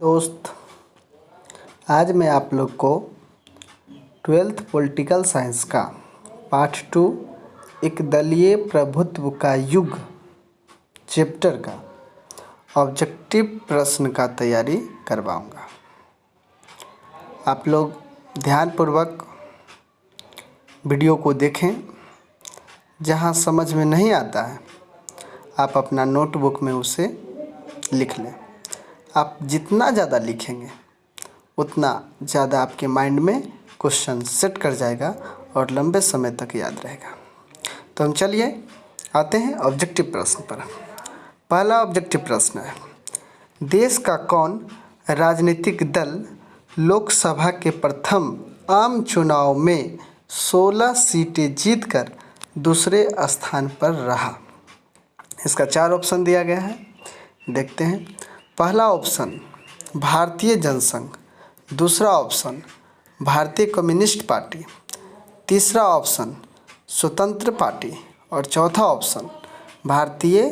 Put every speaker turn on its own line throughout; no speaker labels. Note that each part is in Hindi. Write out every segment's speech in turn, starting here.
दोस्त, आज मैं आप लोग को 12th पॉलिटिकल साइंस का पार्ट 2 एक दलीय प्रभुत्व का युग चैप्टर का ऑब्जेक्टिव प्रश्न का तैयारी करवाऊंगा। आप लोग ध्यानपूर्वक वीडियो को देखें। जहां समझ में नहीं आता है आप अपना नोटबुक में उसे लिख लें। आप जितना ज़्यादा लिखेंगे उतना ज़्यादा आपके माइंड में क्वेश्चन सेट कर जाएगा और लंबे समय तक याद रहेगा। तो हम चलिए आते हैं ऑब्जेक्टिव प्रश्न पर। पहला ऑब्जेक्टिव प्रश्न है, देश का कौन राजनीतिक दल लोकसभा के प्रथम आम चुनाव में 16 सीटें जीतकर दूसरे स्थान पर रहा? इसका 4 ऑप्शन दिया गया है, देखते हैं। पहला ऑप्शन भारतीय जनसंघ, दूसरा ऑप्शन भारतीय कम्युनिस्ट पार्टी, तीसरा ऑप्शन स्वतंत्र पार्टी और चौथा ऑप्शन भारतीय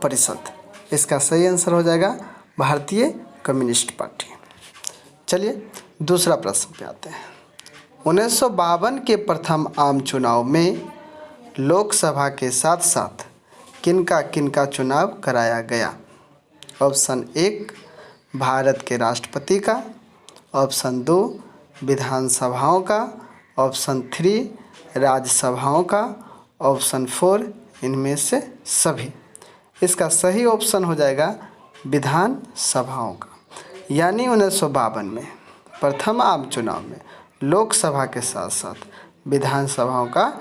परिषद। इसका सही आंसर हो जाएगा भारतीय कम्युनिस्ट पार्टी। चलिए दूसरा प्रश्न पे आते हैं। 1952 के प्रथम आम चुनाव में लोकसभा के साथ साथ किनका चुनाव कराया गया? ऑप्शन 1 भारत के राष्ट्रपति का, ऑप्शन 2 विधानसभाओं का, ऑप्शन 3 राज्यसभाओं का, ऑप्शन 4 इनमें से सभी। इसका सही ऑप्शन हो जाएगा विधानसभाओं का। यानी 1952 में प्रथम आम चुनाव में लोकसभा के साथ साथ विधानसभाओं का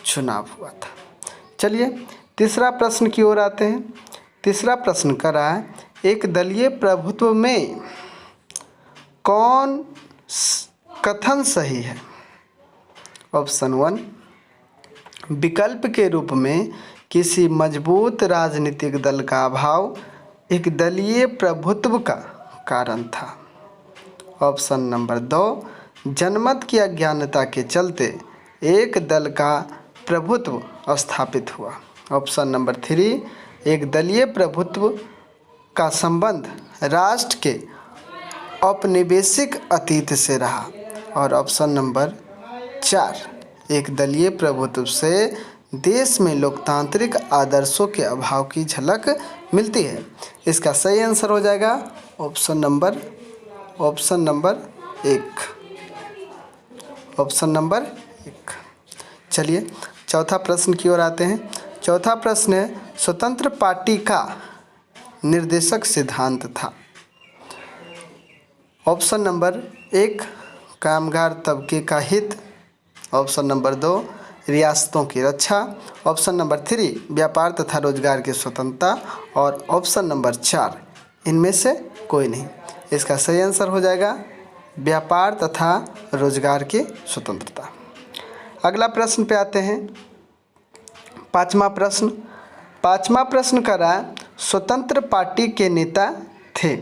चुनाव हुआ था। चलिए तीसरा प्रश्न की ओर आते हैं। तीसरा प्रश्न कर रहा है, एक दलीय प्रभुत्व में कौन कथन सही है? ऑप्शन 1 विकल्प के रूप में किसी मजबूत राजनीतिक दल का अभाव एक दलीय प्रभुत्व का कारण था। ऑप्शन नंबर 2 जनमत की अज्ञानता के चलते एक दल का प्रभुत्व स्थापित हुआ। ऑप्शन नंबर 3 एक दलीय प्रभुत्व का संबंध राष्ट्र के औपनिवेशिक अतीत से रहा। और ऑप्शन नंबर 4 एक दलीय प्रभुत्व से देश में लोकतांत्रिक आदर्शों के अभाव की झलक मिलती है। इसका सही आंसर हो जाएगा ऑप्शन नंबर 1। Option number 1। चलिए चौथा प्रश्न की ओर आते हैं। चौथा प्रश्न है, स्वतंत्र पार्टी का निर्देशक सिद्धांत था। ऑप्शन नंबर 1 कामगार तबके का हित, ऑप्शन नंबर 2 रियासतों की रक्षा, ऑप्शन नंबर 3 व्यापार तथा रोजगार की स्वतंत्रता और ऑप्शन नंबर 4 इनमें से कोई नहीं। इसका सही आंसर हो जाएगा व्यापार तथा रोजगार की स्वतंत्रता। अगला प्रश्न पे आते हैं। पांचवा प्रश्न कर रहा है, स्वतंत्र पार्टी के नेता थे।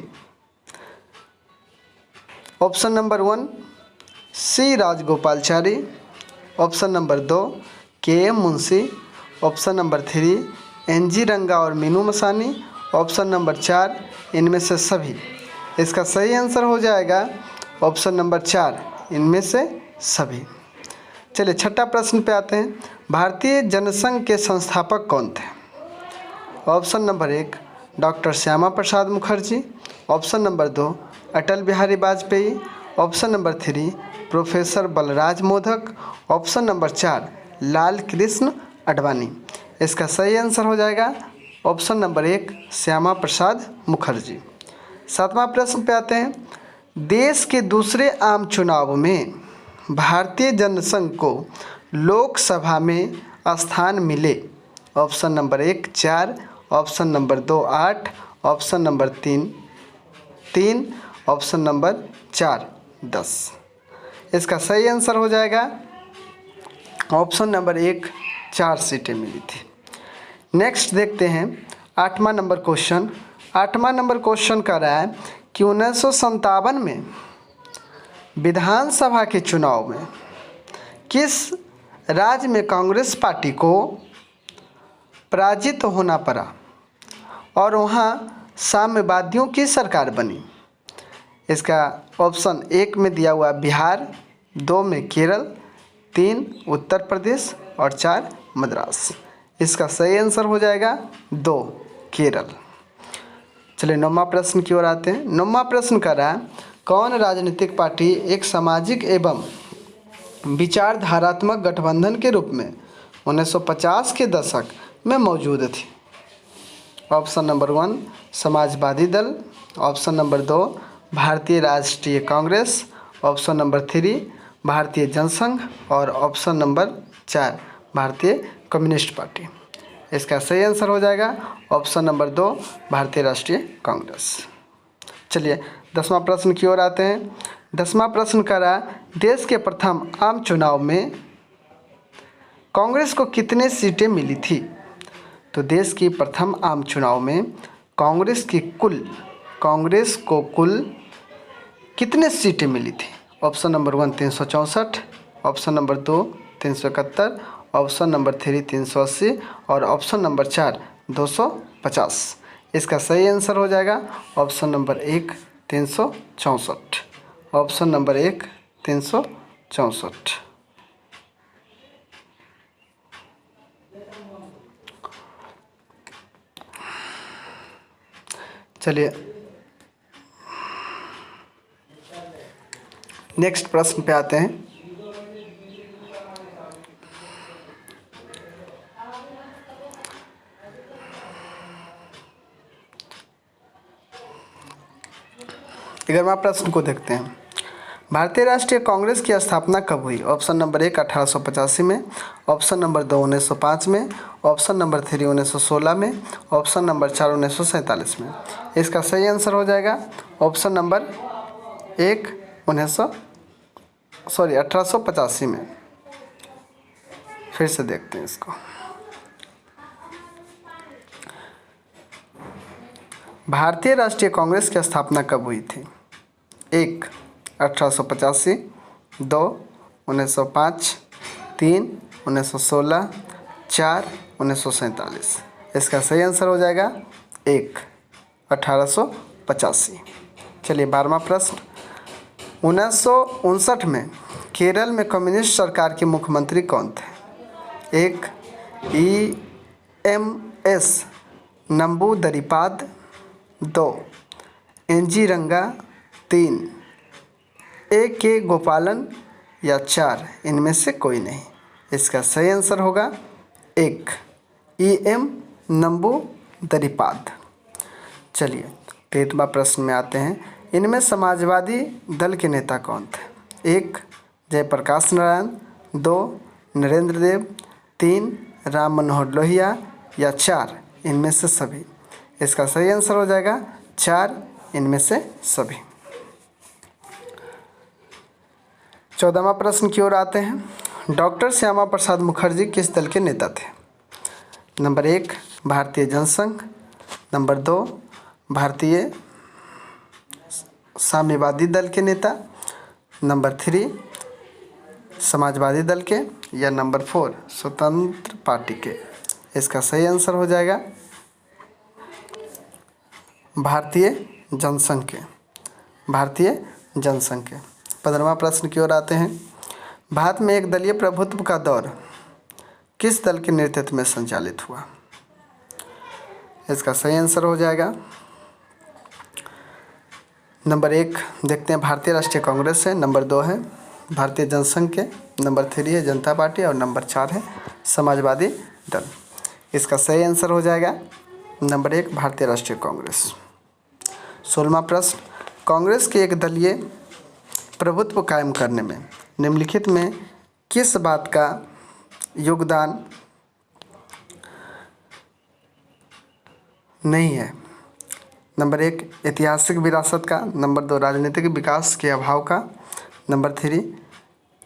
Option number 1 C Rajagopalachari, option number 2 K M. Munshi, option number 3 N G. Ranga और मीनू मसानी, ऑप्शन नंबर 4 इनमें से सभी। इसका सही आंसर हो जाएगा ऑप्शन नंबर 4 इनमें से सभी। चलिए छठा प्रश्न पे आते हैं। भारतीय जनसंघ के संस्थापक कौन थे? Option number 1 doctor Shyama Prasad Mukherjee, option number 2 Atal Bihari Vajpayee, option number 3 professor Balraj Madhok, option number 4 Lal Krishna Advani. इसका सही आंसर हो जाएगा ऑप्शन नंबर 1 श्यामा प्रसाद मुखर्जी। सातवां प्रश्न पे आते हैं। देश के दूसरे आम चुनाव में भारतीय जनसंघ को लोकसभा में स्थान मिले। Option number 1 4, option number 2 8, option number 3, option number 4 10। इसका सही आंसर हो जाएगा ऑप्शन नंबर 1 4 सीटें मिली थी। नेक्स्ट देखते हैं 8वां नंबर क्वेश्चन। 8वां नंबर क्वेश्चन कर रहा है कि 1957 में विधानसभा के चुनाव में किस राज्य में कांग्रेस पार्टी को पराजित होना पड़ा और वहाँ साम्यवादियों की सरकार बनी? इसका ऑप्शन 1 में दिया हुआ बिहार, 2 में केरल, 3 उत्तर प्रदेश और 4 मद्रास। इसका सही आंसर हो जाएगा 2 केरल। चलिए 9वां प्रश्न की ओर आते हैं। 9वां प्रश्न कर रहा है, कौन राजनीतिक पार्टी एक सामाजिक एवं विचारधारात्मक गठबंधन के रूप में 1950 के दशक में मौजूद थी? ऑप्शन नंबर 1 समाजवादी दल, ऑप्शन नंबर 2 भारतीय राष्ट्रीय कांग्रेस, ऑप्शन नंबर 3 भारतीय जनसंघ और ऑप्शन नंबर 4 भारतीय कम्युनिस्ट पार्टी। इसका सही आंसर हो जाएगा ऑप्शन नंबर 2 भारतीय राष्ट्रीय कांग्रेस। चलिए 10वां प्रश्न की ओर आते हैं। 10वां प्रश्न कर रहा है, देश के प्रथम आम चुनाव में कांग्रेस को कितने सीटें मिली थी? तो देश की प्रथम आम चुनाव में कांग्रेस को कुल कितने सीटें मिली थी? Option number 1 364, option number 2 371, option number 3 380 और ऑप्शन नंबर 4 250। इसका सही आंसर हो जाएगा ऑप्शन नंबर 1 364। Option number 1 364। चलिए नेक्स्ट प्रश्न पे आते हैं। ग्यारहवां प्रश्न को देखते हैं। भारतीय राष्ट्रीय कांग्रेस की स्थापना कब हुई? ऑप्शन नंबर 1 1885 में, ऑप्शन नंबर 2 1905 में, ऑप्शन नंबर 3 1916 में, ऑप्शन नंबर 4 1947 में। इसका सही आंसर हो जाएगा ऑप्शन नंबर 1 1885 में। फिर से देखते हैं इसको। भारतीय राष्ट्रीय कांग्रेस की स्थापना कब हुई थी? 1 1885, 2 1905, 3 1916, 4 1947। इसका सही आंसर हो जाएगा 1 1885। चलिए 12वां प्रश्न। 1959 में केरल में कम्युनिस्ट सरकार के मुख्यमंत्री कौन थे? 1 EMS नंबूदरीपाद, 2 NG रंगा, 3 AK गोपालन या 4 इनमें से कोई नहीं। इसका सही आंसर होगा 1 EM नंबूदरीपाद। चलिए 13वां प्रश्न में आते हैं। इनमें समाजवादी दल के नेता कौन थे? 1 जयप्रकाश नारायण, 2 नरेंद्र देव, 3 राम मनोहर लोहिया या 4 इनमें से सभी। इसका सही आंसर हो जाएगा 4 इनमें से सभी। 14वां प्रश्न की ओर आते हैं। डॉक्टर श्यामा प्रसाद मुखर्जी किस दल के नेता थे? नंबर 1 भारतीय जनसंघ, नंबर 2 भारतीय साम्यवादी दल के नेता, नंबर 3 समाजवादी दल के या नंबर 4 स्वतंत्र पार्टी के। इसका सही आंसर हो जाएगा भारतीय जनसंघ के। भारतीय जनसंघ के। 15वां प्रश्न की ओर आते हैं। भारत में एक दलीय प्रभुत्व का दौर किस दल के नेतृत्व में संचालित हुआ? इसका सही आंसर हो जाएगा नंबर 1 देखते हैं भारतीय राष्ट्रीय कांग्रेस है, नंबर 2 है भारतीय जनसंघ के, नंबर 3 है जनता पार्टी और नंबर 4 है समाजवादी दल। इसका सही आंसर हो जाएगा नंबर 1 भारतीय राष्ट्रीय कांग्रेस। 16वां प्रश्न। कांग्रेस के एक दलीय प्रभुत्व कायम करने में निम्नलिखित में किस बात का योगदान नहीं है? नंबर 1 ऐतिहासिक विरासत का, नंबर 2 राजनीतिक विकास के अभाव का, नंबर 3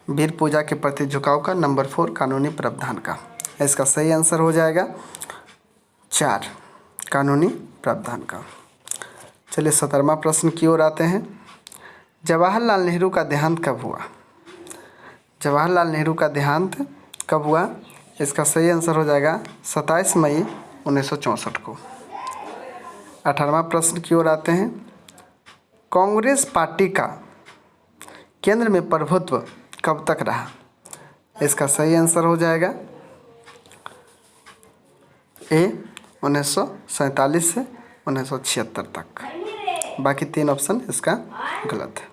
वीर पूजा के प्रति झुकाव का, नंबर 4 कानूनी प्रावधान का। इसका सही आंसर हो जाएगा 4 कानूनी प्रावधान का। चलिए 17वां प्रश्न की ओर आते हैं। जवाहरलाल नेहरू का देहांत कब हुआ? जवाहरलाल नेहरू का देहांत कब हुआ? इसका सही आंसर हो जाएगा 27 मई 1964 को। 18वां प्रश्न की ओर आते हैं। कांग्रेस पार्टी का केंद्र में प्रभुत्व कब तक रहा? इसका सही आंसर हो जाएगा ए 1947 से 1976 तक। बाकी 3 ऑप्शन इसका गलत है।